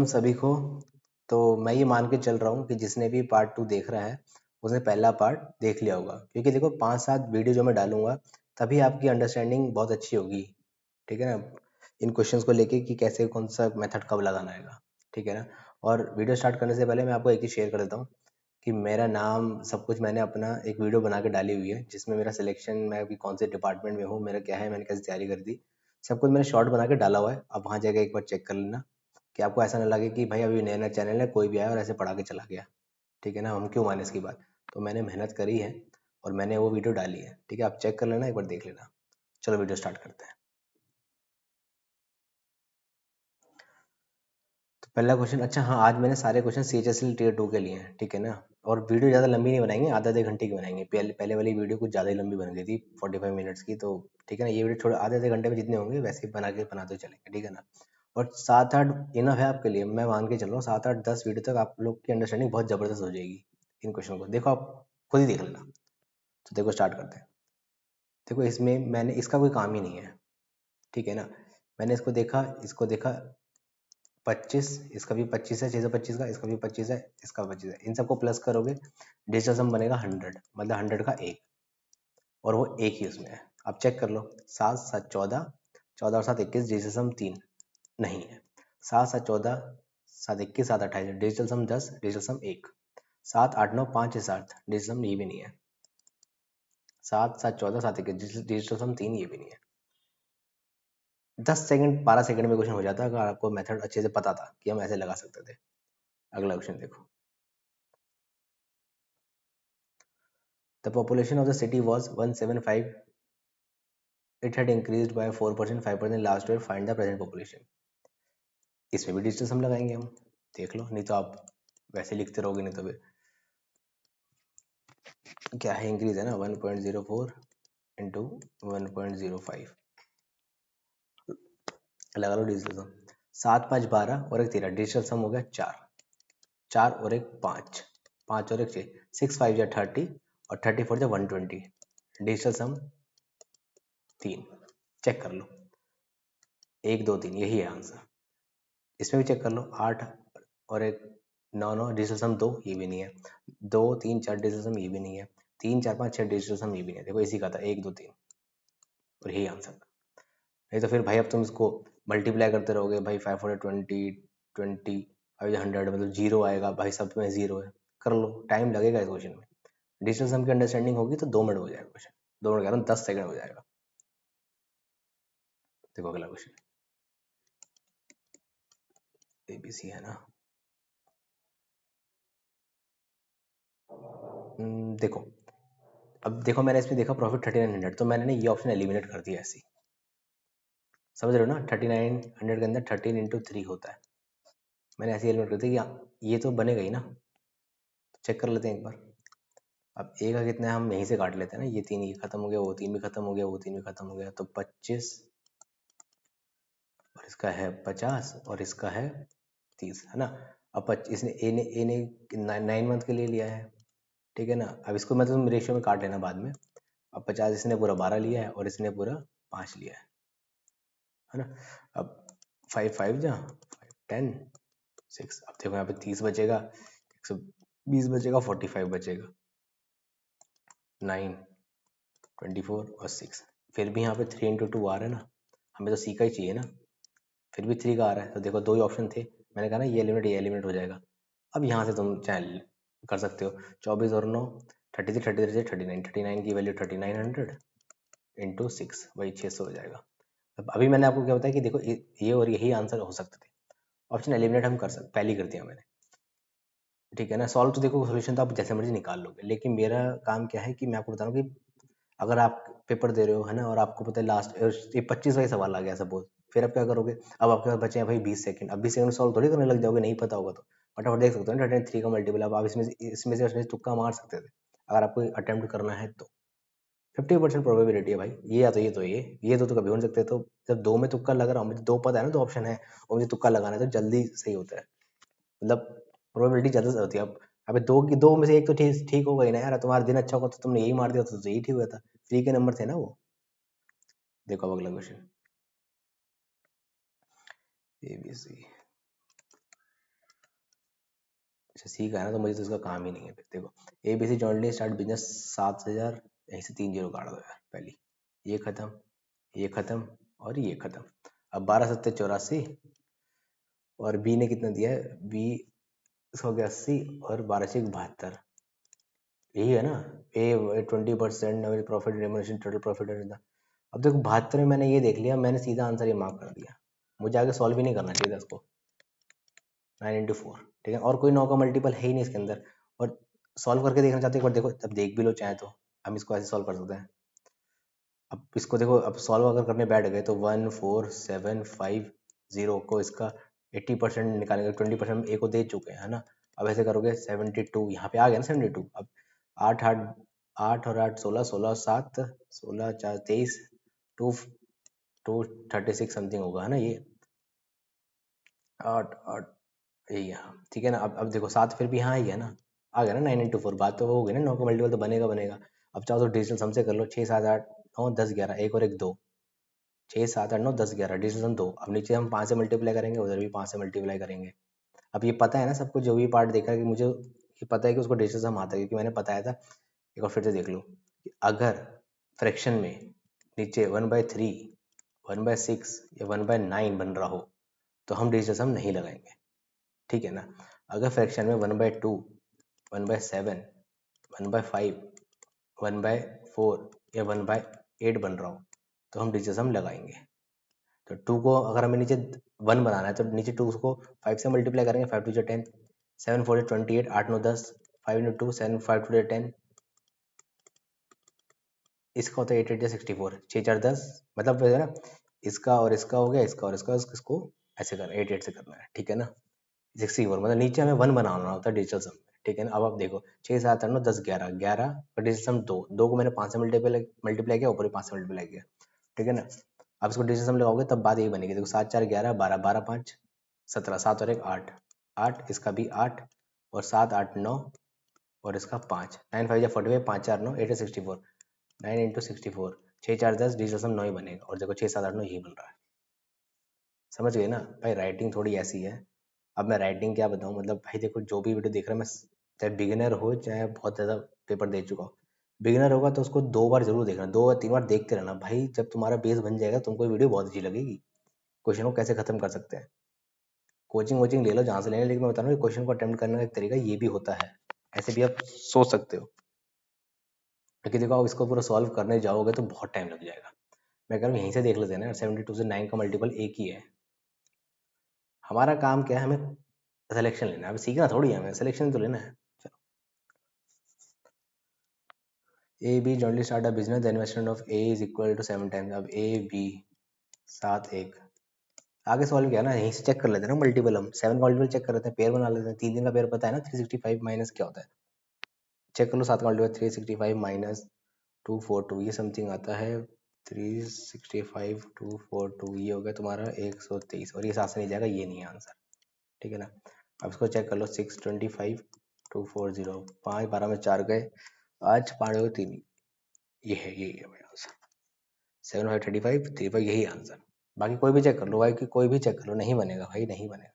सभी को। तो मैं ये मान के चल रहा हूँ कि जिसने भी पार्ट 2 देख रहा है उसने पहला पार्ट देख लिया होगा, क्योंकि देखो 5-7 वीडियो जो मैं डालूंगा तभी आपकी अंडरस्टैंडिंग बहुत अच्छी होगी। ठीक है ना, इन क्वेश्चंस को लेके कि कैसे कौन सा मेथड कब लगाना है। ठीक है ना। और वीडियो स्टार्ट करने से पहले मैं आपको एक ही शेयर कर देता हूँ कि मेरा नाम सब कुछ मैंने अपना एक वीडियो बना के डाली हुई है, जिसमें मेरा सिलेक्शन, मैं अभी कौन से डिपार्टमेंट में हूँ, मेरा क्या है, मैंने कैसे तैयारी करी थी, सब कुछ मैंने शॉर्ट बना के डाला हुआ है। आप वहाँ जाकर एक बार चेक कर लेना कि आपको ऐसा ना लगे कि भाई अभी नया नया चैनल है, कोई भी आया और ऐसे पढ़ा के चला गया। ठीक है ना, हम क्यों माने इसकी बात। तो मैंने मेहनत करी है और मैंने वो वीडियो डाली है। ठीक है, आप चेक कर लेना, एक बार देख लेना। चलो वीडियो स्टार्ट करते हैं। तो पहला क्वेश्चन, अच्छा हाँ, आज मैंने सारे क्वेश्चन CHSL टीयर 2 के लिए हैं। ठीक है ना। और वीडियो ज़्यादा लंबी नहीं बनाएंगे, आधे घंटे की बनाएंगे। पहले पहले वाली वीडियो कुछ ज़्यादा ही लंबी बन गई थी, 45 मिनट्स की। तो ठीक है ना, ये वीडियो थोड़ा आधे घंटे में जितने होंगे वैसे ही बनाते चलेंगे। ठीक है ना। और 7-8 इनफ है आपके लिए, मैं मान के चल रहा हूँ 7-8-10 वीडियो तक आप लोग की अंडरस्टैंडिंग बहुत ज़बरदस्त हो जाएगी। इन क्वेश्चन को देखो, आप खुद ही देख लेना। तो देखो स्टार्ट करते हैं। देखो इसमें मैंने, इसका कोई काम ही नहीं है। ठीक है ना। मैंने इसको देखा 25, इसका भी 25 है, 625 का, इसका भी 25 है, इसका 25 है। इन सबको प्लस करोगे, डिजिटल सम बनेगा 100, मतलब 100 का एक, और वो एक ही उसमें है। आप चेक कर लो, 7-7-14, 14 और 7-21, डिजिटल सम 3 नहीं है। 7-7-14, 7-21, 7-28, डिजिटल सम 10, डिजिटल सम 1, 7-8-9, 5-6-7, डिजिटल सम ये भी नहीं है। 7-7-14, 7-21, डिजिटल सम 3, ये भी नहीं है। 10 सेकंड 12 सेकंड में क्वेश्चन हो जाता है, अगर आपको मेथड अच्छे से पता था कि हम ऐसे लगा सकते थे। अगला क्वेश्चन देखो। The population of the city was 175. It had increased by 4%, 5% last year. Find the present population. इसमें भी डिजिटल सम लगाएंगे हम। देख लो, नहीं तो आप वैसे लिखते रहोगे, नहीं तो फिर क्या है, इंक्रीज है ना, 1.04 इंटू 1.05 लगा लो डिजिटल सम। 7-5-12 और एक 13, डिजिटल सम हो गया 4, 4 और एक 5, 5 और एक 6, 6-5 या 30 और 34 या 120, डिजिटल सम 3। चेक कर लो, 1-2-3 यही है आंसर। इसमें भी चेक कर लो, 8 और एक 9-9, डिजिटल सम 2, ये भी नहीं है। 2-3-4, डिजिटल सम ये भी नहीं है। 3-4-5-6, डिजिटल सम ये भी नहीं है। देखो इसी का था, 1-2-3, और यही आंसर था। नहीं तो फिर भाई अब तुम इसको मल्टीप्लाई करते रहोगे भाई, 520, 100, मतलब जीरो आएगा भाई, सब में जीरो है। कर लो, टाइम लगेगा इस क्वेश्चन में। डिजिटल सम की अंडरस्टैंडिंग होगी तो 2 मिनट हो जाएगा क्वेश्चन, 2 मिनट कह रहा हूँ, 10 सेकंड हो जाएगा। देखो अगला क्वेश्चन, ABC है ना। देखो, अब देखो मैंने इसमें देखा प्रॉफिट 3900, तो मैंने ना ये ऑप्शन एलिमिनेट कर दिया ऐसे ही। समझ रहे हो ना, 3900 के अंदर 13 × 3 होता है। मैंने ऐसे एलिमिनेट कर दिया कि ये तो बनेगा ही ना। तो चेक कर लेते हैं एक बार। अब ए का कितना है, हम यहीं से काट लेते हैं ना, ये 3 ये खत्म हो गया, वो 3 भी खत्म हो गया, वो 3 भी खत्म हो गया, तो 25, और इसका है 50, और इसका है 30, है ना। अब इसने ए ने 9 मंथ के लिए लिया है। ठीक है ना। अब इसको मैं तुम रेशियो में काट लेना बाद में। अब 50 इसने पूरा 12 लिया है और इसने पूरा 5 लिया है ना। अब 5 5 जा 5 10 6, अब देखो यहाँ पे 30 बचेगा, 120 बचेगा, 45 बचेगा, 9 24 और 6। फिर भी यहाँ पे 3 × 2 आ रहा है ना, हमें तो सी का ही चाहिए ना। फिर भी 3 का आ रहा है, तो देखो 2 ही ऑप्शन थे। मैंने कहा ना ये एलिमिनेट हो जाएगा। अब यहाँ से तुम चाहे कर सकते हो, 24 और 9, 33, 33 39, 39 की वैल्यू 3900 इंटू 6, वही 600 हो जाएगा। अब अभी मैंने आपको क्या बताया कि देखो ये और यही आंसर हो सकते थे। ऑप्शन एलिमिनेट हम कर सकते, पहले ही कर दिया मैंने। ठीक है ना। सॉल्व तो देखो सोल्यूशन तो आप जैसे मर्जी निकाल लोगे, लेकिन मेरा काम क्या है कि मैं आपको बता रहा हूँ कि अगर आप पेपर दे रहे हो, है ना, और आपको पता है लास्ट ये 25 वाला सवाल आ गया सपोज, फिर आप क्या करोगे। अब आपके पास बचे हैं भाई 20 सेकंड, अब 20 सेकंड सॉल्व थोड़ी करने लग जाओगे, नहीं पता होगा तो फटाफट देख सकते हो ना, 33 का मल्टीपल। अब आप इसमें से तुक्का मार सकते थे अगर आपको अटेम्प्ट करना है तो। 50% प्रोबेबिलिटी है भाई, ये या तो ये तो कभी हो नहीं सकते। तो जब दो में तुक्का लग रहा हूँ, मुझे दो पता है ना, दो ऑप्शन है और मुझे तुक्का लगाना है, तो जल्दी सही होता है, मतलब प्रोबेबिलिटी ज़्यादा से होती है। अब अबे दो में से एक तो ठीक ठीक होगा ही ना यार, तुम्हारा दिन अच्छा होगा तो तुमने यही मार दिया तो यही ठीक हुआ था, फ्री के नंबर थे ना वो। देखो अब अगला क्वेश्चन, ABC। अच्छा सी का है ना, तो मुझे तो इसका काम ही नहीं है। फिर देखो ABC जॉइंटली स्टार्ट बिजनेस 7,000, यहीं से 3 जीरो काट दो यार पहली, ये खत्म, ये खत्म और ये खत्म। अब 12 सत्ते 84 और बी ने कितना दिया है, बी हो गया 80 और 12 से 72, यही है ना। ए 20% प्रॉफिट रेमुनेशन टोटल प्रॉफिट। अब देखो 72 में मैंने ये देख लिया, मैंने सीधा आंसर ये मार्क कर दिया, मुझे आगे सॉल्व ही नहीं करना चाहिए था इसको। 9 into 4, ठीक है, और कोई 9 का मल्टीपल है ही नहीं इसके अंदर। और सॉल्व करके देखना चाहते हो एक बार, देखो तब देख भी लो चाहे तो, हम इसको ऐसे सॉल्व कर सकते हैं। अब इसको देखो, अब सॉल्व अगर करने बैठ गए तो 14750 को इसका 80% निकालेंगे, 20% ए को दे चुके हैं, है ना। अब ऐसे करोगे 72, यहाँ पे आ गया ना 72। अब 8 8 8 और 8 16, 16 और 7 16 4 23, 2 236 समथिंग होगा, है ना ये। 8 8 यही है, हाँ ठीक है ना। अब देखो 7 फिर भी यहाँ ही है ना, आ गया ना 9 into 4, बात तो वो हो गई ना, 9 का मल्टीपल तो बनेगा बनेगा। अब चाहो तो डिजिटल सम से कर लो, 6 7 8 9 10 11, एक और एक 2, 6 7 8 9 10 11, डिजिटल सम 2। अब नीचे हम 5 से मल्टीप्लाई करेंगे, उधर भी 5 से मल्टीप्लाई करेंगे। अब ये पता है ना सबको, जो भी पार्ट देखा है, कि मुझे ये पता है कि उसको डिजिटल सम आता है, क्योंकि मैंने बताया था। एक बार फिर से देख लो कि अगर फ्रैक्शन में नीचे 1/3, 1/6 या 1/9 बन रहा हो तो हम डिजिटल सम नहीं लगाएंगे, ठीक है ना। अगर फ्रैक्शन में 1/2, 1/7, 1/5, 1/4 या 1/8 बन रहा हो तो हम डिजिटल सम लगाएंगे। तो 2 को अगर हमें नीचे 1 बनाना है तो नीचे 2 को 5 से मल्टीप्लाई करेंगे, 5 2 जा 10, 7 4 जा 28, 8 9 10, 5 into 2 7 5 2 जा 10, इसका होता है 8 8 जा 64, 6 4 10, मतलब है ना। इसका और इसका हो गया, इसका और इसको ऐसे करना, 8 8 से करना है, ठीक है ना। 64 मतलब नीचे हमें 1 बनाना होता है डिजिटल सम में, ठीक है ना। अब आप देखो 6 7 8 9 10 11, 11 और डिजिटल सम 2, 2 को मैंने 5 से मल्टीप्लाई किया, ऊपर भी 5 से मल्टीप्लाई किया, ठीक है ना। अब इसको डिजिटल सम लगाओगे तब बात यही बनेगी, देखो 7 4 11, 12 12 5 17, 7 और 1 8, 8 इसका भी 8 और 7 8 9 और इसका 5, 9 5 या 45, 5 4 9 8 64, 9 into 64, 6 4 10, डिजिटल सम 9 ही बनेगा, और देखो 6 7 8 9 यही बन रहा है। समझ गए ना भाई, राइटिंग थोड़ी ऐसी है। अब मैं राइटिंग क्या बताऊँ, मतलब भाई देखो जो भी वीडियो देख रहा है, मैं चाहे बिगिनर हो चाहे बहुत ज़्यादा पेपर दे चुका हो, बिगिनर होगा तो उसको 2 बार जरूर देखना, 2 या 3 बार देखते रहना भाई। जब तुम्हारा बेस बन जाएगा तुमको वीडियो बहुत अच्छी लगेगी। क्वेश्चन को कैसे खत्म कर सकते हैं, कोचिंग वोचिंग ले लो जहाँ से लेना, लेकिन मैं बता रहा हूँ क्वेश्चन को अटेम्प्ट करने का एक तरीका ये भी होता है, ऐसे भी आप सोच सकते हो। क्योंकि देखो आप इसको पूरा सॉल्व करने जाओगे तो बहुत टाइम लग जाएगा। मैं कह रहा हूँ यहीं से देख लेते हैं ना, 72 से 9 का मल्टीपल एक ही है। हमारा काम क्या है, हमें सिलेक्शन लेना है, अब सीखना थोड़ी है, हमें सिलेक्शन तो लेना है। A B jointly start a business, the investment of A is equal to 7 times. अब ए बी 7 1, आगे सॉल्व किया ना, यहीं से चेक कर लेते हैं ना मल्टीपल, हम 7 का मल्टीपल चेक कर लेते हैं, पेयर बना लेते हैं, 3 दिन का पेयर पता है ना, 365 माइनस क्या होता है, चेक कर लो। 7 का मल्टीपल 365 माइनस 242, ये समथिंग आता है 365 242, ये हो गया तुम्हारा 123, और ये 7 से नहीं जाएगा, ये नहीं है आंसर, ठीक है ना। अब इसको चेक कर लो, 625 240, 5 12 में 4 गए, आज 5 हो 3, ये है, यही है भाई आंसर, 7 5 35 35, यही आंसर। बाकी कोई भी चेक कर लो भाई, कि कोई भी चेक कर लो, नहीं बनेगा भाई, नहीं बनेगा।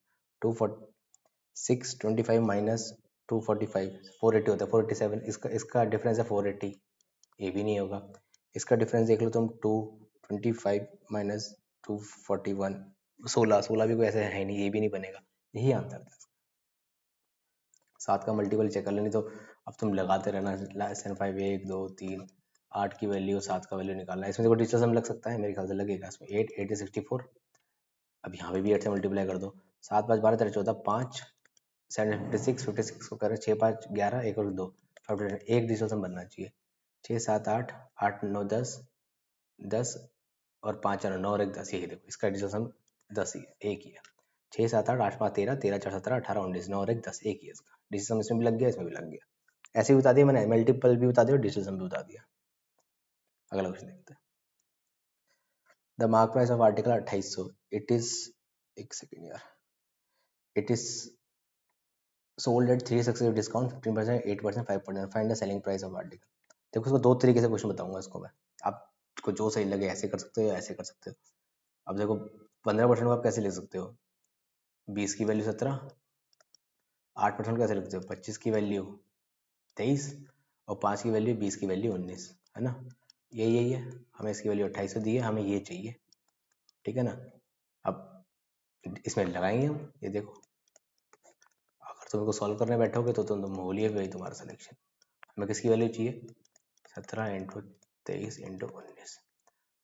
625 माइनस 245, 480 होता है, 487, इसका डिफरेंस है 480, ये भी नहीं होगा। इसका डिफरेंस देख लो तुम, 225 माइनस 241, 16 16 भी कोई ऐसे है नहीं, ये भी नहीं बनेगा, यही आंसर था। 7 का मल्टीपल चेक कर लेनी, तो अब तुम लगाते रहना, SN5 1 2 3, 8 की वैल्यू 7 का वैल्यू निकालना है। इसमें देखो डिजिटल सम लग सकता है, मेरे ख्याल से लगेगा इसमें, 8 8 64, अब यहाँ पे भी 8 से मल्टीप्लाई कर दो, 7 5 12 13 14 5, 7 56 को करें, 6 5 11, एक और 2, एक डिजिटल सम बनना चाहिए, 6 7 8 8 9 10 10 और 5 4 9 और 1 10, यही देखो इसका डिजिटल सम 10 ही है, एक ही है। 6 7 8 8 5 13 13 4 17 18 19 9 और 1 10, एक ही है इसका डिजिटल सम, इसमें भी लग गया, इसमें भी लग गया। ऐसे भी बता दिया मैंने, मल्टीपल भी बता दिया और डिजिटल सम भी बता दिया। अगला क्वेश्चन देखते हैं। The mark price of article 2800, it is, एक सेकेंड यार, it is sold at 3 successive discount, 15%, 8%, 5%, find the selling price of article. देखो इसको दो तरीके से क्वेश्चन बताऊंगा इसको मैं, आपको जो सही लगे ऐसे कर सकते हो या ऐसे कर सकते हो। अब देखो 15% को आप कैसे ले सकते हो, 20 की वैल्यू 17, 8% कैसे लिखते हो? 25 की वैल्यू 23 और 5 की वैल्यू 20 की वैल्यू 19, है ना? यही है, हमें इसकी वैल्यू 2800 दी है, हमें ये चाहिए, ठीक है ना? अब इसमें लगाएंगे हम, ये देखो, अगर तुम इसको सॉल्व करने बैठोगे तो तुम हो लिए भाई तुम्हारा सिलेक्शन। हमें किसकी वैल्यू चाहिए? 17 इंटू 23 इंटू 19,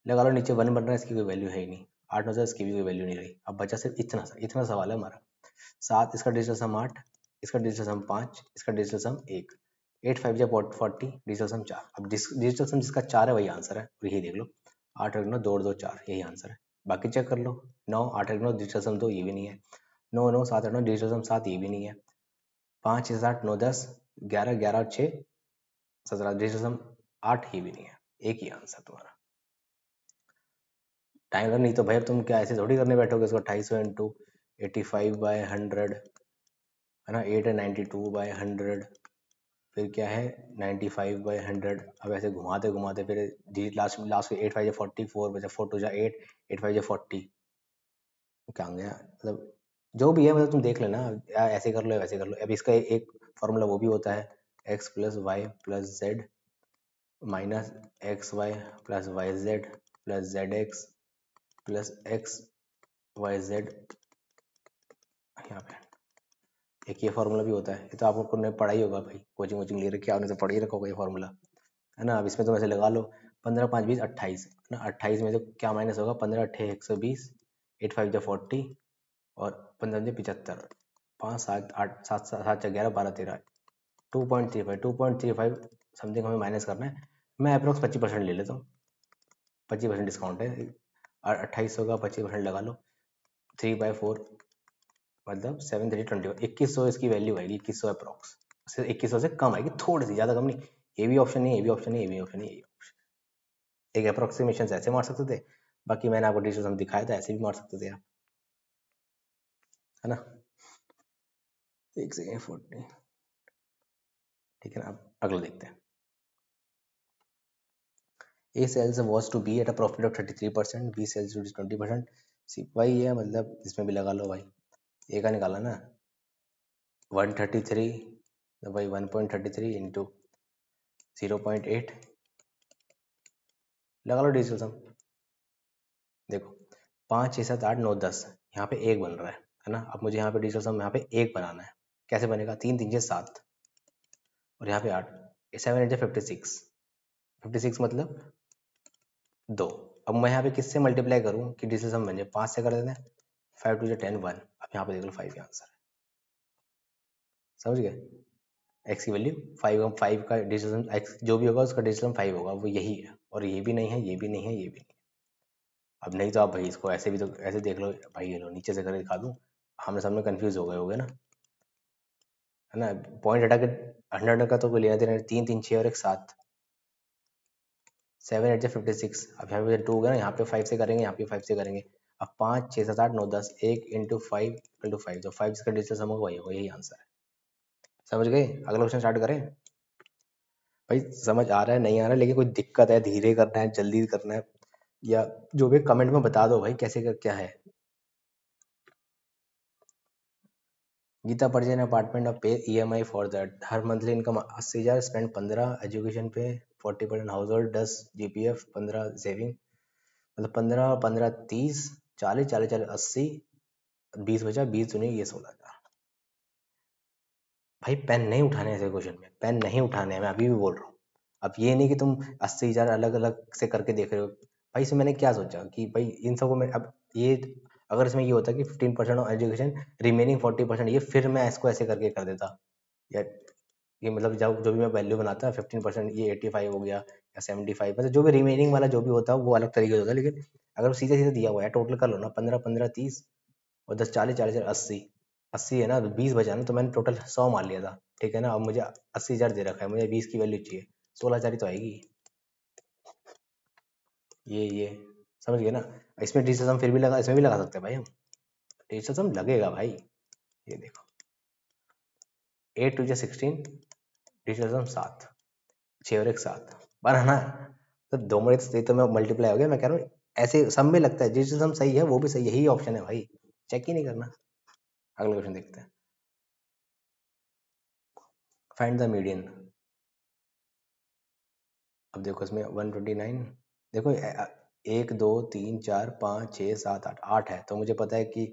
लगा लो नीचे 1 बन रहा है, इसकी कोई वैल्यू है ही नहीं। 8 9 इसकी भी कोई वैल्यू नहीं रही। अब बचा सिर्फ इतना सवाल है हमारा। 7, इसका डिजिटल सम 8, इसका डिजिटल सम 5, इसका डिजिटल सम 1, 8 5 जा 40, डिजिटल सम 4। अब डिजिटल सम जिसका 4 है वही आंसर है, और यही देख लो, 8 और 9 2 2 4, यही आंसर है। बाकी चेक कर लो, 9 8 और 9 डिजिटल सम 2, ये भी नहीं है। 9 9 7 8 9 डिजिटल सम 7, ये भी नहीं है। 5 6 8 9 10 11 11 और 6 17 डिजिटल सम 8, ये भी नहीं है। एक ही आंसर तुम्हारा। टाइम लग नहीं तो भाई अब तुम क्या ऐसे थोड़ी करने बैठोगे इसको? 250 इंटू 85/100, है ना? 8 है 92/100, फिर क्या है 95/100। अब ऐसे घुमाते घुमाते फिर डिजिट लास्ट लास्ट में 8 5 जा 40, 4 बचा, 4 2 जा 8, 8 5 जा 40, क्या हो गया? मतलब जो भी है, मतलब तुम देख लेना, या ऐसे कर लो या वैसे कर लो। अब इसका एक फॉर्मूला वो भी होता है, x plus Y plus Z minus X Y plus Y Z plus Z X plus X Y Z, यहाँ पे एक ये फार्मूला भी होता है। ये तो आपको ने पढ़ा ही होगा भाई, कोचिंग वोचिंग ले रखी है आपने तो पढ़ ही रखा होगा ये फार्मूला, है ना? अब इसमें तुम ऐसे लगा लो, 15 5 20 28, है ना? 28 में से क्या माइनस होगा? 15 8 120, 8 5 जा 40 और 15 जा 75, 5 7 8 7 7 7 11 12 13, 2.35 समथिंग हमें माइनस करना है। मैं अप्रोक्स 25% ले लेता हूँ, 25% डिस्काउंट है, और 28 होगा, 25% लगा लो, 3/4 मतलब 7 3 21, 2100 इसकी वैल्यू आएगी, 2100 अप्रॉक्स, 2100 से कम आएगी, थोड़ी सी, ज़्यादा कम नहीं। ये भी ऑप्शन नहीं, ये भी ऑप्शन नहीं, ये भी ऑप्शन नहीं, ये ऑप्शन। एक अप्रोक्सीमेशन ऐसे मार सकते थे, बाकी मैंने आपको डिजिटल सम दिखाया था, ऐसे भी मार सकते थे आप, है ना? एक सेकेंड 40, ठीक है ना? अब अगला देखते हैं। A sells a watch to B at a profit of 33%, B sells to 20%। वही है, मतलब इसमें भी लगा लो भाई, ए का निकाला ना, 133, तो भाई 1.33 इंटू 0.8, लगा लो डिजिटल सम। देखो 5 6 7 8 9 10, यहाँ पे एक बन रहा है ना? अब मुझे यहाँ पे डिजिटल सम यहाँ पे एक बनाना है, कैसे बनेगा? 3 3 6 7 और यहाँ पे 8, 7 8 56, 56 मतलब 2। अब मैं यहाँ पे किससे मल्टीप्लाई करूँ कि डिजिटल सम बन जाए? 5 से कर देते हैं, 5 2 10 1। अब यहाँ पे देख लो 5 का आंसर है, समझ गए? एक्स की वैल्यू 5, हम 5 का डिजिटल सम, एक्स जो भी होगा उसका डिजिटल सम 5 होगा, वो यही है, और ये भी नहीं है, ये भी नहीं है, ये भी नहीं है। अब नहीं तो आप भाई इसको ऐसे भी तो ऐसे देख लो भाई, ये लो नीचे से करके दिखा दूँ, आमने सामने कंफ्यूज हो गए होगे ना, है ना? पॉइंट हटा के 100 का तो कोई लेना देना नहीं, 3 3 6 और एक 7, 7 8 56। अब यहाँ पे 2 होगा ना, यहाँ पे 5 से करेंगे, यहाँ पे 5 से करेंगे। अब 5 6 7 8 9 10, 1 इंटू 5 इक्वल टू 5, तो 5 इसका डिजिटल सम होगा, वही होगा, यही आंसर है। समझ गए? अगला क्वेश्चन स्टार्ट करें? भाई समझ आ रहा है नहीं आ रहा है, लेकिन कोई दिक्कत है, धीरे करना है, जल्दी करना है, या जो भी कमेंट में बता दो भाई कैसे कर क्या है। गीता पर्जन अपार्टमेंट ऑफ पे EMI for that, her monthly income 80,000, spend 15 education पे, 40% हाउस होल्ड, 10 GPF, 15 सेविंग, मतलब 15 15 30 40 40 40 80, 20 बचा, 20 सुनिए, ये 16,000। भाई पेन नहीं उठाने ऐसे क्वेश्चन में, पेन नहीं उठाने हैं, मैं अभी भी बोल रहा हूँ। अब ये नहीं कि तुम 80,000 अलग अलग से करके देख रहे हो भाई। इसमें मैंने क्या सोचा कि भाई इन सबको मैं, अब ये अगर इसमें ये होता कि 15% ऑफ एजुकेशन, रिमेनिंग 40%, ये फिर मैं इसको ऐसे करके कर देता, या ये मतलब जब जो भी मैं वैल्यू बनाता 15%, ये 85 हो गया या 75, मतलब जो भी रिमेनिंग वाला जो भी होता है वो अलग तरीके से होता है। लेकिन अगर सीधे सीधे दिया हुआ है, टोटल कर लो ना, 15 15 30 और 10 40 40 80, 80 है ना, तो 20 बचा ना, तो मैंने टोटल 100 मान लिया था, ठीक है ना? अब मुझे 80,000 दे रखा है, मुझे 20 की वैल्यू चाहिए, 16,000 ही तो आएगी। ये समझ गए ना? इसमें डिजिटल सम फिर भी लगा, इसमें भी लगा सकते हैं भाई हम, डिजिटल सम लगेगा भाई। ये देखो 8 2 16, डिजिटल सम 7, 6 और एक 7 बना ना, तो दो में से तो मैं मल्टीप्लाई हो गया। मैं कह रहा हूँ ऐसे सब में लगता है, डिजिटल सम सही है, वो भी सही है, यही ऑप्शन है भाई, चेक ही नहीं करना। अगला क्वेश्चन देखते हैं। Find the median. अब देखो इसमें 129, देखो 1 2 3 4 5 6 7 8 8 है, तो मुझे पता है कि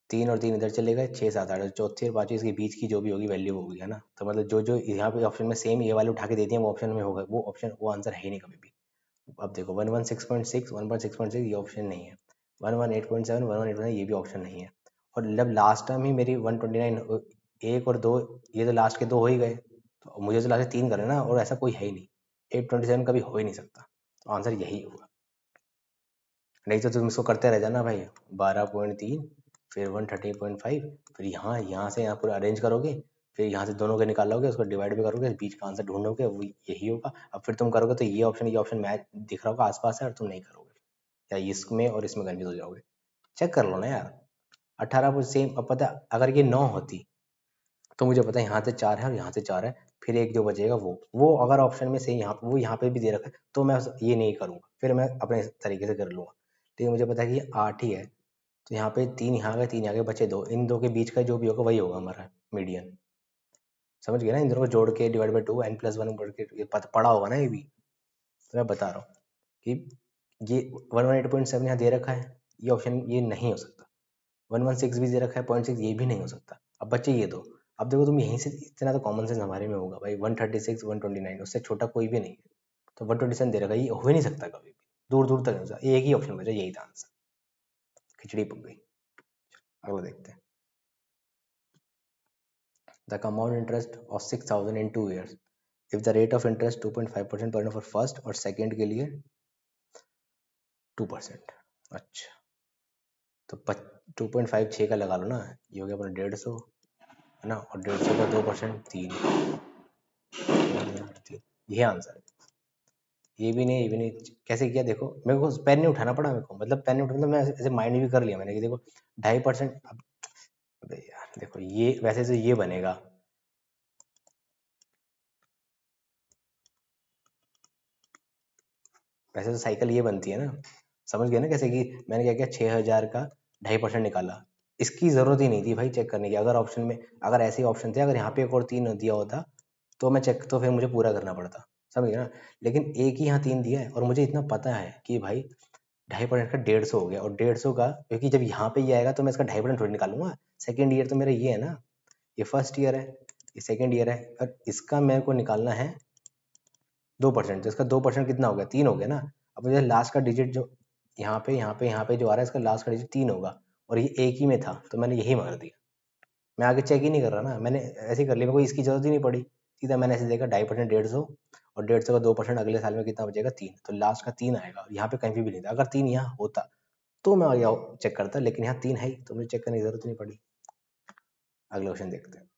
3 और 3 इधर चले गए, 6 7 8, चौथी और पांचवी इसके बीच की जो भी होगी वैल्यू होगी, है ना। तो मतलब जो जो यहाँ पे ऑप्शन में सेम ये वाले उठा के देती है वो ऑप्शन में होगा, वो ऑप्शन वो आंसर है ही नहीं कभी भी। अब देखो 116.6 1.6.6 ये ऑप्शन नहीं है, 118.7 118 ये भी ऑप्शन नहीं है, और जब लास्ट टाइम ही मेरी 129 एक और दो, ये तो लास्ट के दो हो ही गए, तो मुझे तो लास्ट के 3 करना ना, और ऐसा कोई है ही नहीं, 827 कभी हो ही नहीं सकता, तो आंसर यही होगा। नहीं तो तुम इसको करते रह जाना भाई, 12.3 फिर 113.5, फिर यहाँ यहाँ से यहाँ पूरा अरेंज करोगे, फिर यहाँ से दोनों के निकालोगे, उसको डिवाइड भी करोगे, बीच का आंसर ढूंढोगे, वो यही होगा। अब फिर तुम करोगे तो ये ऑप्शन मैच दिख रहा होगा आसपास है, और तुम नहीं करोगे, या इसमें और इसमें कन्फ्यूज हो जाओगे। चेक कर लो ना यार, 18 सेम। अब पता अगर ये 9 होती तो मुझे पता है यहाँ से 4 है और यहाँ से 4 है, फिर एक जो बचेगा वो अगर ऑप्शन में से यहाँ वो यहाँ पे भी दे रखा है तो मैं ये नहीं करूँगा, फिर मैं अपने तरीके से कर लूँगा। लेकिन मुझे पता है कि ये 8 ही है, तो यहाँ पे 3 यहाँ गए, 3 यहाँ गए, बचे 2, इन दो के बीच का जो भी होगा वही होगा हमारा मीडियन। समझ गए ना, इन दोनों को जोड़ के डिवाइड बाई 2 n+1 बढ़ के ये पढ़ा होगा ना ये भी, तो मैं बता रहा हूँ कि ये 118.7 यहाँ दे रखा है, ये ऑप्शन ये नहीं हो सकता, 116 भी दे रखा है 0.6, ये भी नहीं हो सकता। अब बच्चे ये दो, अब देखो तुम यहीं से इतना तो कॉमन सेंस हमारे में होगा भाई, 136 129 उससे छोटा कोई भी नहीं है, तो 127 दे रखा है, ये हो ही नहीं सकता कभी भी, दूर दूर तक नहीं हो सकता, एक ही ऑप्शन बचा, यही था आंसर, खिचड़ी पक गई। अगला देखते हैं, the compound interest of 6000 in 2 years if the rate of interest 2.5% पर फॉर फर्स्ट और सेकेंड के लिए 2%। अच्छा, तो 2.5 6 का लगा लो ना, ये हो गया अपना 150, है ना, और 150 का 2% 3, ये आंसर है। ये भी नहीं, ये भी नहीं, कैसे किया देखो, मेरे को पेन नहीं उठाना पड़ा, मेरे को मतलब पेन नहीं उठाना, मतलब मैं ऐसे माइंड भी कर लिया मैंने कि देखो 2.5%। अब अबे यार देखो, ये वैसे तो ये बनेगा, वैसे तो साइकिल ये बनती है ना, समझ गए ना, कैसे कि मैंने क्या किया, 6,000 का 2.5% निकाला, इसकी जरूरत ही नहीं थी भाई चेक करने की, अगर ऑप्शन में अगर ऐसे ही ऑप्शन थे, अगर यहाँ पे एक और 3 दिया होता तो मैं चेक, तो फिर मुझे पूरा करना पड़ता, समझ गए ना। लेकिन एक ही यहाँ 3 दिया है, और मुझे इतना पता है कि भाई 2.5% का 150 हो गया, और 150 का, क्योंकि जब यहाँ पे ये आएगा तो मैं इसका 2.5% थोड़ी निकालूंगा, सेकेंड ईयर तो मेरा ये है ना, ये फर्स्ट ईयर है, ये सेकेंड ईयर है, और इसका मेरे को निकालना है 2%, तो इसका 2% कितना हो गया, 3 हो गया ना। अब मुझे लास्ट का डिजिट जो यहाँ पे जो आ रहा है, इसका लास्ट का डिजिट 3 होगा, और ये एक ही में था, तो मैंने यही मार दिया, मैं आगे चेक ही नहीं कर रहा ना, मैंने ऐसे ही कर लिया, मेरे को इसकी जरूरत ही नहीं पड़ी, सीधा मैंने ऐसे देखा 2.5% 150, और 150 का 2% अगले साल में कितना बचेगा 3, तो लास्ट का 3 आएगा, और यहाँ पे कहीं भी नहीं था, अगर 3 यहाँ होता तो मैं आगे चेक करता, लेकिन यहाँ 3 है ही, तो मुझे चेक करने की जरूरत नहीं पड़ी। अगला क्वेश्चन देखते हैं,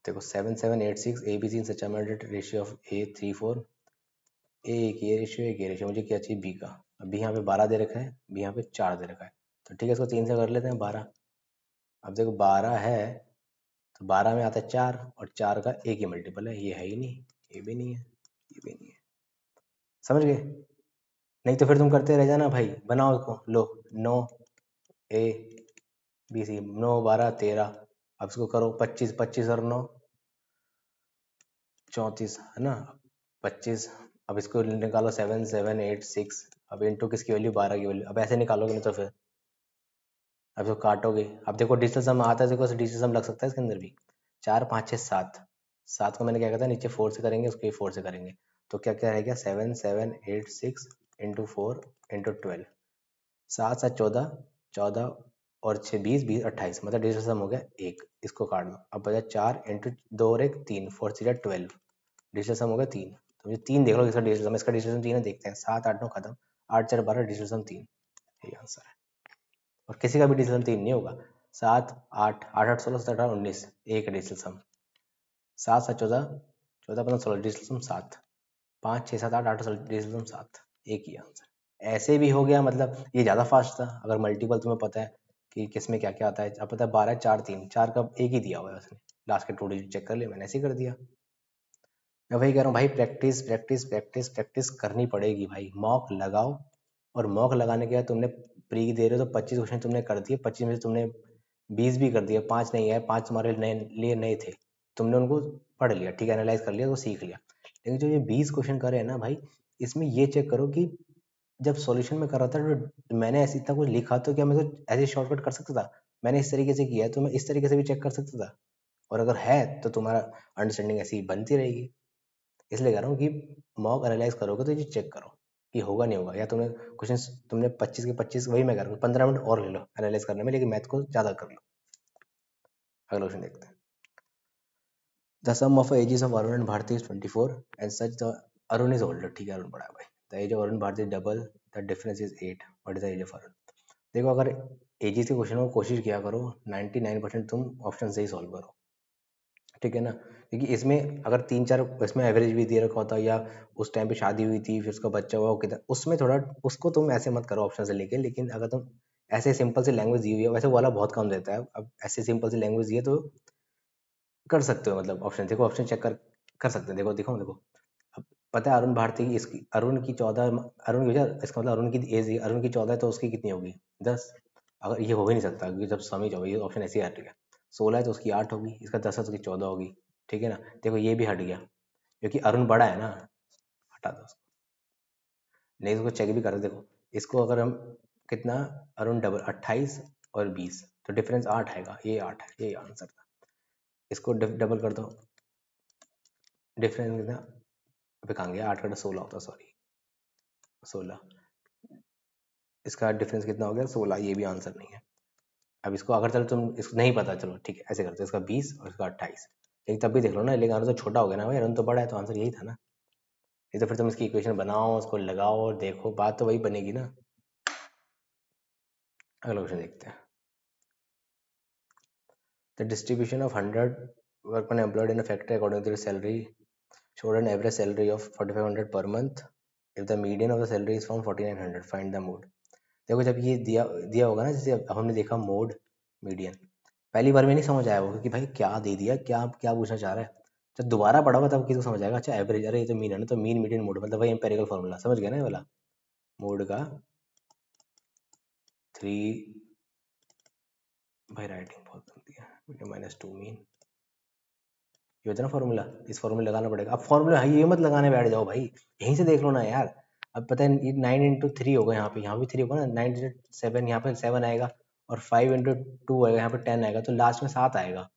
देखो 7786 ABC in such a ratio of A 3 4, ए एक ये रेशियो एक ये रेशियो, मुझे क्या चाहिए बी का। अभी यहाँ पे 12 दे रखा है, बी यहाँ पे 4 दे रखा है, तो ठीक है इसको 3 से कर लेते हैं 12। अब देखो 12 है, तो 12 में आता है 4, और 4 का एक ही मल्टीपल है, ये है ही नहीं, ये भी नहीं है, ये भी नहीं है, समझ गए। नहीं तो फिर तुम करते रह जाना भाई, बनाओ इसको, लो 9 ए बी सी, 9 12 13, अब इसको करो 25 25 और 9 34, है ना, 25। अब इसको निकालो 7786, अब इंटू किसकी वैल्यू 12 की वैल्यू, अब ऐसे निकालोगे नहीं तो फिर अब इसको काटोगे, अब देखो डिजिटल सम आता है, देखो डिजिटल सम लग सकता है इसके अंदर भी, 4 5 6 7, 7 को मैंने क्या कहता है नीचे 4 से करेंगे, उसको 4 से करेंगे, तो क्या क्या रहेगा 7786 इंटू 4 इंटू 12, 7 7 14, 14 और 6 20 20 28, मतलब डिजिटल सम हो गया एक, इसको काट दो, अब बचा 4 इंटू 2 और 1 3, 4 3 12, डिजिटल सम हो गया 3, तो मुझे 3 देख लो इसका डिजिटल सम, इसका डिजिटल सम 3 है, देखते हैं 7 8 9 खत्म, 8 4 12 डिजिटल सम 3, यही आंसर है। और किसी का भी डिजिटल सम 3 नहीं होगा, 7 8 8 8 16 17 18 19, एक है डिजिटल सम, 7 7 14 14 15 16 डिजिटल सम 7, 5 6 7 8 8 16 डिजिटल सम 7, एक ही आंसर। ऐसे भी हो गया, मतलब ये ज़्यादा फास्ट था, अगर मल्टीपल तुम्हें पता है कि किस में क्या क्या आता है, अब पता है 12 4 3 4 का एक ही दिया हुआ है उसने, लास्ट के 2 डिजिट चेक कर लिया, मैंने ऐसे ही कर दिया। मैं वही कह रहा हूँ भाई, प्रैक्टिस प्रैक्टिस प्रैक्टिस प्रैक्टिस करनी पड़ेगी भाई, मॉक लगाओ, और मॉक लगाने के बाद तुमने प्री दे रहे हो तो 25 क्वेश्चन तुमने कर दिए, 25 में से तुमने 20 भी कर दिया, 5 नहीं है, 5 तुम्हारे नए लिए नए थे, तुमने उनको पढ़ लिया, ठीक है, एनालाइज कर लिया तो सीख लिया। लेकिन जो ये 20 क्वेश्चन करे हैं ना भाई, इसमें ये चेक करो कि जब सॉल्यूशन में कर रहा था तो मैंने ऐसे इतना कुछ लिखा तो क्या मैं तो ऐसे शॉर्टकट कर सकता था? मैंने इस तरीके से किया है तो मैं इस तरीके से भी चेक कर सकता था। और अगर है तो तुम्हारा अंडरस्टैंडिंग ऐसी ही बनती रहेगी। इसलिए कह रहा हूँ कि मॉक एनालाइज करोगे तो ये चेक करो कि होगा नहीं होगा, या तुमने क्वेश्चन तुमने 25 के 25, वही मैं कह रहा हूँ 15 मिनट और ले लो एनालाइज करने में, लेकिन मैथ को ज़्यादा कर लो। अगला क्वेश्चन देखते हैं। The sum of ages of Arun and Bharti is 24 and such the Arun is older, ठीक है, अरुण बड़ा है भाई। The age of Arun Bharti double, the difference is 8, what is the age of Arun? देखो, अगर एजेस के क्वेश्चन को कोशिश किया करो, 99% तुम ऑप्शन से ही सॉल्व करो, ठीक है ना? क्योंकि इसमें अगर 3-4 इसमें एवरेज भी दे रखा होता, या उस टाइम पे शादी हुई थी, फिर उसका बच्चा हुआ, वो कितना, उसमें थोड़ा उसको तुम ऐसे मत करो ऑप्शन से लेके। लेकिन अगर तुम ऐसे सिंपल सी लैंग्वेज दी हुई है, वैसे वो वाला बहुत कम देता है, अब ऐसे सिंपल सी लैंग्वेज दी है तो कर सकते हो, मतलब ऑप्शन देखो, ऑप्शन चेक कर कर सकते हैं। देखो देखो देखो, अब पता है अरुण भारती की, इसकी अरुण की 14, अरुण की वजह, इसका मतलब अरुण की एज, अरुण की 14 है तो उसकी कितनी होगी? 10। अगर ये हो ही नहीं सकता, क्योंकि जब सम ही जाओ, ये ऑप्शन ऐसे ही हट गया। 16 है तो उसकी 8 होगी, इसका 10 है तो उसकी 14 होगी, ठीक है ना? देखो ये भी हट गया, क्योंकि अरुण बड़ा है ना, हटा दो उसको। नहीं, इसको चेक भी कर देखो, इसको अगर हम कितना, अरुण डबल 28 और 20, तो डिफरेंस 8 आएगा, ये 8 है, ये आंसर था। इसको डबल कर दो, डिफरेंस कितना, अभी कहाँ गया, 8 का 16 होता, सॉरी 16, इसका डिफरेंस कितना हो गया, 16, ये भी आंसर नहीं है। अब इसको अगर चलो तुम इसको नहीं पता, चलो ठीक है, ऐसे करते हैं, इसका 20 और इसका 28, लेकिन तब भी देख लो ना, लेकिन आंसर तो छोटा हो गया ना भाई, रन तो बड़ा है, तो आंसर यही था ना। नहीं तो फिर तुम इसकी इक्वेशन बनाओ, उसको लगाओ और देखो, बात तो वही बनेगी ना। अगला क्वेश्चन देखते हैं। The distribution of 100 workmen employed in a factory according to salary showed an average salary of 4500 per month if the median of the salary is from 4900, find the mode। देखो, जब ये दिया दिया होगा ना, जैसे अब हमने देखा मोड, मीडियन, पहली बार में नहीं समझ आया होगा कि भाई क्या दे दिया, क्या क्या पूछना चाह रहा है। जब दोबारा पढ़ोगा तब किसी को समझ आएगा, अच्छा एवरेज, अरे ये तो मीन है ना, तो मीन मीडियन मोड मतलब वही एम्पेरिकल फॉर्मूला, समझ गया ना ये वाला, मोड का 3, भाई राइटिंग बहुत गंदी है, मीडियन माइनस 2 मीन, ये होता है ना फॉर्मूला, इस फॉर्मूला लगाना पड़ेगा। अब फॉर्मूला है, ये मत लगाने बैठ जाओ भाई, यहीं से देख लो ना यार। अब पता है, 9 into 3 होगा, यहाँ पे 3 होगा ना, 9 7, यहाँ पे 7 आएगा, और 5 into 2 आएगा, यहाँ पे 10 आएगा, तो लास्ट में 7 आएगा,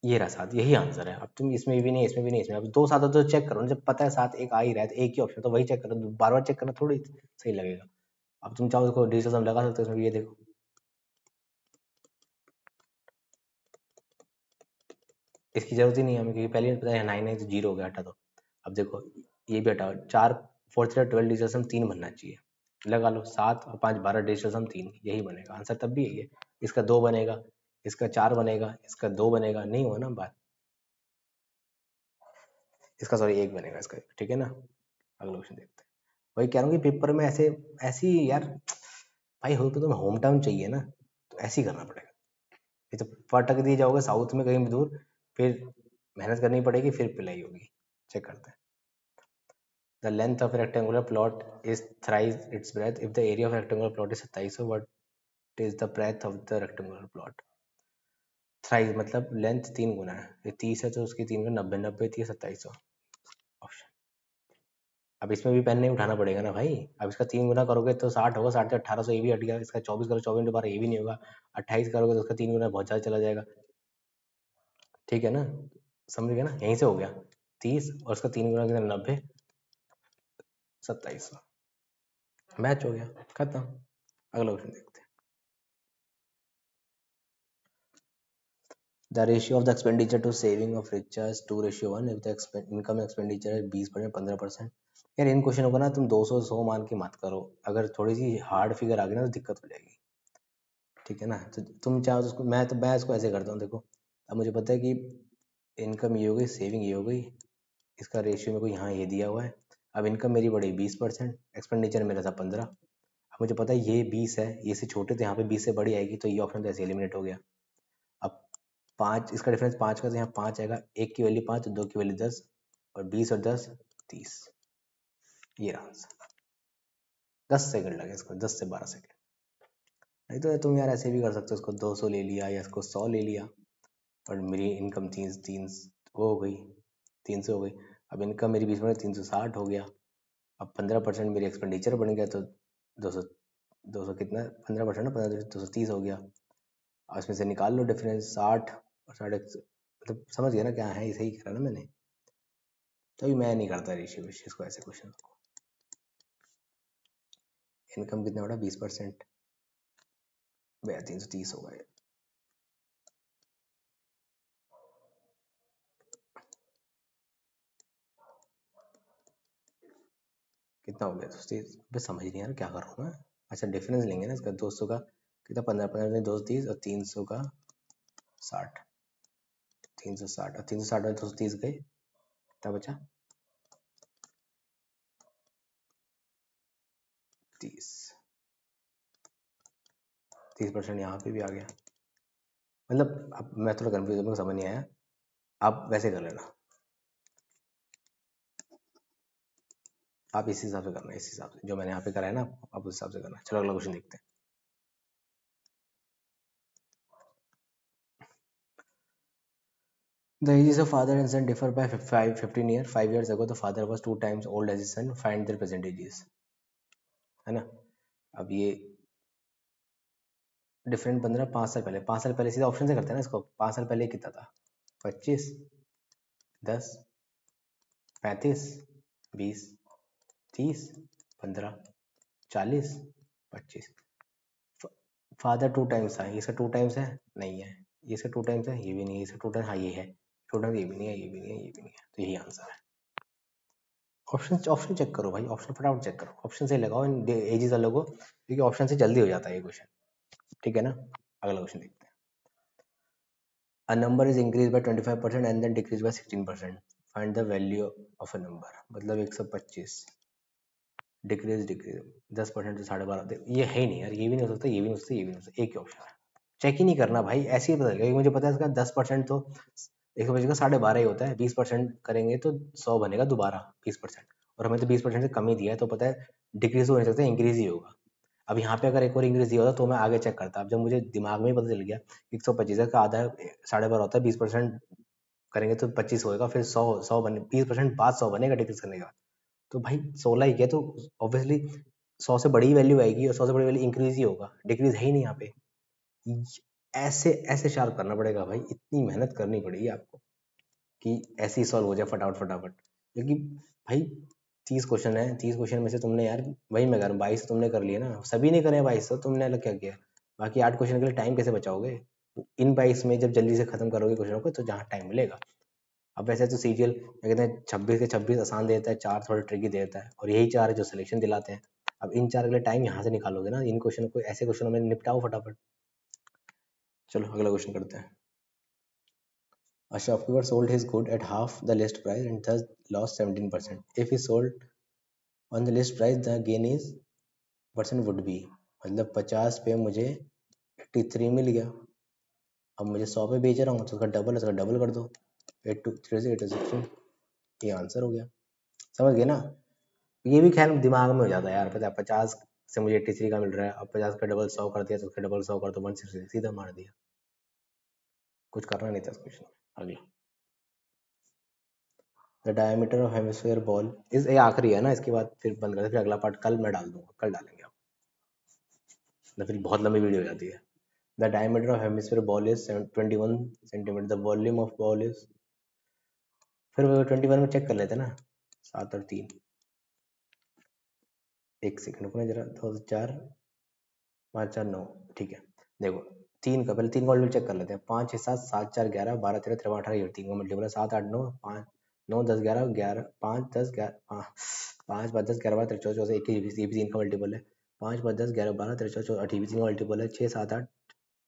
ये रहा 7, यही आंसर है। अब तुम इसमें भी नहीं, इसमें भी नहीं, इसमें अब दो 7 हो तो चेक करो ना, जब पता है 7 एक आ ही रहा है तो एक ही ऑप्शन, तो वही चेक करो, बार बार चेक करना थोड़ी सही लगेगा। अब तुम चाहो उसको डिजिटल सम लगा सकते हो, इसमें भी ये देखो, इसकी जरूरत ही नहीं है हमें, क्योंकि पहले ही पता है 9 है तो 0 हो गया, हटा दो। अब देखो, ये भी हटाओ, 4 4 12 डिजिटल सम 3 बनना चाहिए, लगा लो, 7 और 5 12 डिजिटल सम 3, यही बनेगा आंसर, तब भी यही है। इसका 2 बनेगा, इसका 4 बनेगा, इसका 2 बनेगा, नहीं हुआ ना बात, इसका सॉरी 1 बनेगा इसका, ठीक है ना? अगला क्वेश्चन देखते हैं। वही कह रहा हूँ कि पेपर में ऐसे ऐसी यार, भाई हो तो तुम्हें होम टाउन चाहिए ना, तो ऐसे ही करना पड़ेगा। ये तो पटक दिए जाओगे साउथ में कहीं भी दूर, फिर मेहनत करनी पड़ेगी, फिर पिलाई होगी। चेक करते हैं। The length of rectangular plot is thrice its breadth if the area of rectangular plot is 2700, what is the breadth of the rectangular plot? Thrice मतलब लेंथ 3 गुना है, ये 30 है तो उसकी 3 गुना 90, 90 थी 2700 ऑप्शन। अब इसमें भी पेन नहीं उठाना पड़ेगा ना भाई, अब इसका 3 गुना करोगे तो 60 होगा, 60 से 1800, ये भी हट गया। इसका 24 करो, 24 × 12, ये भी नहीं होगा। 28 करोगे तो उसका 3 गुना बहुत ज़्यादा चला जाएगा, ठीक है ना? समझ गया ना, यहीं से हो गया 30, और उसका 3 गुना कितना, 90, 2700, मैच हो गया, खत्म। अगला क्वेश्चन देखते हैं। The ratio of the expenditure to saving of recharge 2:1 if the income expenditure है 20%, 15%। यार इन क्वेश्चनों को ना तुम 200 100 मान के मत करो, अगर थोड़ी सी हार्ड फिगर आ गई ना तो दिक्कत हो जाएगी, ठीक है ना? तो तुम चाहो तो उसको, मैं इसको ऐसे करता हूँ, देखो, अब मुझे पता है कि इनकम ये हो गई, सेविंग ये हो गई, इसका रेशियो मेरे को यहाँ ये दिया हुआ है। अब इनकम मेरी बढ़ी 20%, एक्सपेंडिचर मेरा था 15, अब मुझे पता है ये 20 है, ये से छोटे थे, यहाँ पे 20 से बड़ी आएगी, तो ये ऑप्शन तो ऐसे एलिमिनेट हो गया। अब 5, इसका डिफरेंस 5 का, तो यहाँ 5 आएगा, एक की वैल्यू 5, दो की वैल्यू 10, और 20 और 10 30, ये रहा आंसर। 10 सेकंड लगे इसको, 10 से 12 सेकंड, नहीं तो तुम यार ऐसे भी कर सकते हो, उसको 200 ले लिया या इसको 100 ले लिया, और मेरी इनकम तीन तीन वो हो गई, 300 हो गई। अब इनकम मेरी 20 में 360 हो गया। अब 15% मेरी एक्सपेंडिचर बन गया, तो 200, 200 कितना, 15% ना, 15 230 हो गया। और इसमें से निकाल लो डिफरेंस 60 और 60, मतलब समझ गया ना क्या है, सही करा ना मैंने। तो अभी मैं नहीं करता ऋषि विषि इसको ऐसे क्वेश्चन को। इनकम कितना बड़ा, 20%, भैया 330 होगा ये। कितना हो गया, 230, बस समझ नहीं आ रहा क्या कर रहा हूँ मैं। अच्छा डिफरेंस लेंगे ना इसका, 200 का कितना, 15 230 और 300 का 60, 360 और 360 में 230 गए, कितना बचा, 30, 30% यहाँ पे भी आ गया। मतलब अब मैं थोड़ा कंफ्यूज हूँ, समझ नहीं आया, आप वैसे कर लेना, आप इस हिसाब से करना, इस हिसाब से जो मैंने यहाँ पे करा है ना, आप उस हिसाब से करना। चलो अगला क्वेश्चन देखते हैं। The ages of father and son differ by 15 years. 5 years ago, the father was 2 times old as his son. Find their present ages. है ना। अब ये डिफरेंट 15, 5 साल पहले, 5 साल पहले सीधा ऑप्शन से करते हैं ना इसको। 5 साल पहले कितना था, 25, 10, 35, 20, 30, 15, 40, 25। फादर 2 टाइम्स है, इसका 2 टाइम्स है, नहीं है। ये इसका 2 टाइम्स है, ये भी नहीं है। इसका 2 टाइम्स, हाँ ये है, 2 टाइम्स, ये भी नहीं है, ये भी नहीं है, ये भी नहीं है। तो यही आंसर है। ऑप्शन ऑप्शन चेक करो भाई, ऑप्शन फटाफट चेक करो, ऑप्शन से लगाओ इन एजेस वालों को, क्योंकि ऑप्शन से जल्दी हो जाता है ये क्वेश्चन। ठीक है ना। अगला क्वेश्चन देखते हैं। A number is increase by 25% and then decrease by 16%, find the value of a number. मतलब 125 डिक्रीज डिक्रीज 10% से 12.5, ये है ही नहीं यार, ये भी नहीं हो सकता, ये भी नहीं हो सकता, ये भी नहीं हो सकता, एक ही ऑप्शन है। चेक ही नहीं करना भाई, ऐसे ही पता चलेगा, क्योंकि मुझे पता है इसका 10% तो 125 का 12.5 ही होता है, 20% करेंगे तो 100 बनेगा दोबारा 20%, और हमें तो 20% से कम ही दिया है, तो पता है डिक्रीज हो नहीं सकता, इंक्रीज ही होगा। अब यहाँ पे अगर एक और इंक्रीज दिया होता तो मैं आगे चेक करता। अब जब मुझे दिमाग में ही पता चल गया 125 का आधा 12.5 होता है, 20% करेंगे तो 25 होएगा, फिर 100 बने, 20% बाद 100 बनेगा डिक्रीज करने का, तो भाई 16 ही किया, तो ऑब्वियसली 100 से बड़ी वैल्यू आएगी, और 100 से बड़ी वैल्यू इंक्रीज ही होगा, डिक्रीज है ही नहीं यहाँ पे। ऐसे ऐसे शार्प करना पड़ेगा भाई, इतनी मेहनत करनी पड़ेगी आपको कि ऐसे ही सॉल्व हो जाए फटाफट फटाफट, क्योंकि भाई 30 क्वेश्चन है, 30 क्वेश्चन में से तुमने यार, वही मैं कह रहा हूँ 22 तुमने कर लिए ना, सभी ने करे 22, तो तुमने अलग क्या किया, बाकी 8 क्वेश्चन के लिए टाइम कैसे बचाओगे। इन 22 में जब जल्दी से खत्म करोगे क्वेश्चनों को, तो जहाँ टाइम मिलेगा। अब वैसे तो सीरियल क्या कहते हैं, 26 के 26 आसान देता है, 4 थोड़ा ट्रिकी देता है, और यही 4 है जो सिलेक्शन दिलाते हैं। अब इन 4 के लिए टाइम यहाँ से निकालोगे ना, इन क्वेश्चन को, ऐसे क्वेश्चनों में निपटाओ फटाफट। चलो अगला क्वेश्चन करते हैं। A shopkeeper sold his good at half the list price and thus lost 17%. If he sold on the list price, the gain is percent would be, मतलब 50 पे मुझे 83 मिल गया, अब मुझे 100 पे बेच रहा हूँ, तो उसका डबल है, उसका डबल कर दो, 8 2 3 से 8 ये आंसर हो गया। समझ गए ना। ये भी ख्याल दिमाग में हो जाता है यार, पता है 50 से मुझे 83 का मिल रहा है, अब 50 का डबल 100 कर दिया, तो उसका डबल 100 कर दो, 160 सीधा मार दिया, कुछ करना नहीं था इस क्वेश्चन में। अगला, the diameter of hemisphere ball इस, ये आखिरी है ना, इसके बाद फिर बंद कर, फिर अगला पार्ट कल मैं डाल दूंगा, कल डालेंगे आप, ना फिर बहुत लंबी वीडियो हो जाती है। The diameter of hemisphere ball is 21 centimetre, the volume of ball is, फिर 21 में चेक कर लेते हैं ना, 7 और 3, एक सेकंड को जरा, 2 4 5 4 9, ठीक है। देखो, तीन का पहले, तीन का मल्टीपल चेक कर लेते हैं, 5 6 7 7 4 11 12 13 13 18 ये तीन का मल्टीपल है, 7 8 9 5 9 10 11 11 5 10 11 5 5 10 11 12 13 14 14 21 ये भी तीन का मल्टीपल है, 5 5 10 11 12 13 14 18 भी तीन का मल्टीपल है, 6 7 8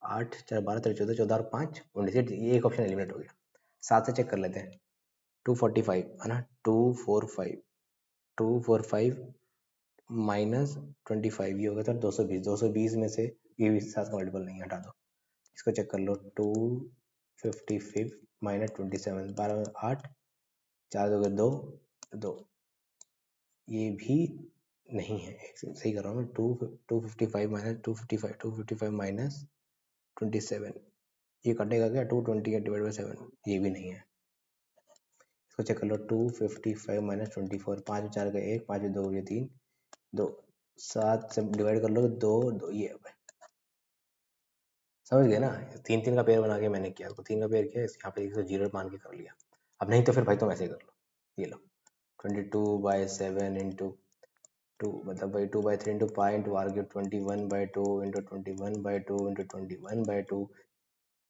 8 4 12 13 14 14 और 5 19, ये एक ऑप्शन एलिमिनेट हो गया। 7 से चेक कर लेते हैं, 245 है ना, 245 245 -25 ये होगा, तो 220, 220 में से ये भी 7 का मल्टीपल नहीं है, हटा दो। इसको चेक कर लो, 255 -27, 12 8 4 2 2 2, ये भी नहीं है, सही कर रहा हूँ मैं। 255 माइनस 255 माइनस 27, ये कटेगा क्या? 220 डिवाइड बाई 7, ये भी नहीं है। इसको चेक कर लो। 255 माइनस 24, 5 4 का 1, 5 2 ये 3, 2 7 से डिवाइड कर लो, 2 2 ये समझ गए ना? 3 3 का पेयर बना के मैंने किया, तो 3 का पेयर किया, यहाँ पे 0 मान के कर लिया। अब नहीं तो फिर भाई तुम ऐसे ही कर लो, ये लो 22/7 इंटू 2, मतलब भाई 2/3 into pi into r cube, 21/2 into 21/2 into 21/2,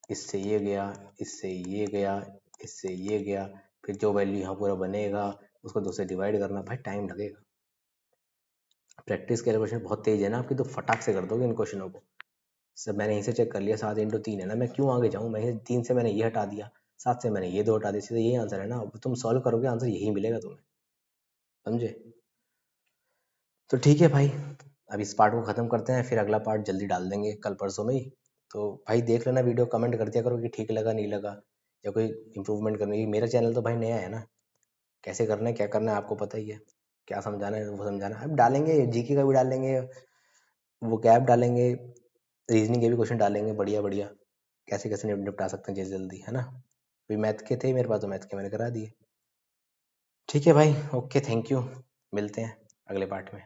इससे ये गया, इससे ये गया, इससे ये गया, फिर जो वैल्यू यहाँ पूरा बनेगा उसको 2 से डिवाइड करना। भाई टाइम लगेगा, प्रैक्टिस कैलकुलेशन बहुत तेज है ना आपकी, तो फटाक से कर दोगे इन क्वेश्चनों को। सब मैंने यहीं से चेक कर लिया, 7 इंटू 3 है ना, मैं क्यों आगे जाऊँ? मैं 3 से मैंने ये हटा दिया, 7 से मैंने ये 2 हटा दिया, सीधा यही आंसर है ना। अब तुम सॉल्व करोगे आंसर यही मिलेगा तुम्हें, समझे? तो ठीक है भाई, अब इस पार्ट को ख़त्म करते हैं, फिर अगला पार्ट जल्दी डाल देंगे कल परसों में ही। तो भाई देख लेना वीडियो, कमेंट कर दिया करो कि ठीक लगा नहीं लगा, या कोई इम्प्रूवमेंट करनी है। मेरा चैनल तो भाई नया है ना, कैसे करना है क्या करना है आपको पता ही है, क्या समझाना है वो समझाना है। अब डालेंगे जीके का भी डालेंगे, वो गैप डालेंगे, रीजनिंग के भी क्वेश्चन डालेंगे, बढ़िया बढ़िया, कैसे कैसे निपटा सकते हैं जल्दी जल्दी, है ना? अभी मैथ के थे मेरे पास, तो मैथ के मैंने करा दिए। ठीक है भाई, ओके, थैंक यू, मिलते हैं अगले पार्ट में।